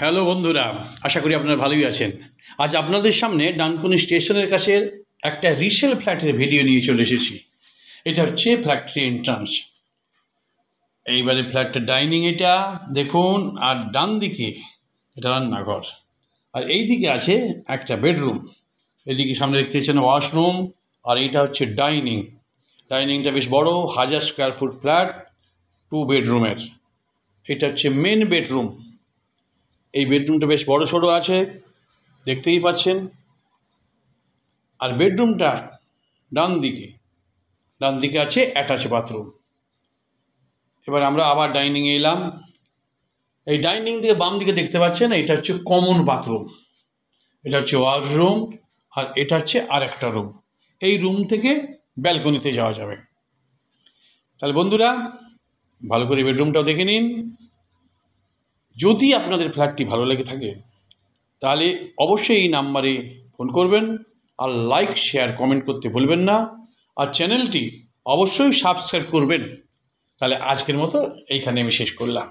Hello বন্ধুরা, আশা করি আপনারা ভালোই আছেন। আজ আপনাদের সামনে ডানকুনি স্টেশনের কাছে একটা রিসেল ফ্ল্যাটের ভিডিও নিয়ে চলে এসেছি। এটা হচ্ছে ফ্ল্যাটটির এন্ট্রান্স। এইবারে ফ্ল্যাটটা ডাইনিং এটা দেখুন, আর ডান দিকে এটা রান্নাঘর, আর এই দিকে আছে একটা বেডরুম। এদিকে সামনে দেখতে পাচ্ছেন ওয়াশরুম, আর এইটা হচ্ছে ডাইনিং। ডাইনিংটা বেশ বড়, 1000 স্কোয়ার ফুট ফ্ল্যাট, 2 বেডরুমের। এটা হচ্ছে মেন বেডরুম। এই বেডরুমটা বেশ বড় সড়ো আছে, দেখতেই পাচ্ছেন। আর বেডরুমটা ডান দিকে আছে অ্যাটাচ বাথরুম। এবার আমরা আবার ডাইনিংয়ে এলাম। এই ডাইনিং দিয়ে বাম দিকে দেখতে পাচ্ছেন, এটা হচ্ছে কমন বাথরুম, এটা হচ্ছে ওয়াশরুম, আর এটা হচ্ছে আর একটা রুম। এই রুম থেকে ব্যালকনিতে যাওয়া যাবে। তাহলে বন্ধুরা, ভালো করে বেডরুমটাও দেখে নিন। যদি আপনাদের ফ্ল্যাটটি ভালো লেগে থাকে তাহলে অবশ্যই এই নাম্বারে ফোন করবেন, আর লাইক শেয়ার কমেন্ট করতে ভুলবেন না, আর চ্যানেলটি অবশ্যই সাবস্ক্রাইব করবেন। তাহলে আজকের মতো এইখানে আমি শেষ করলাম।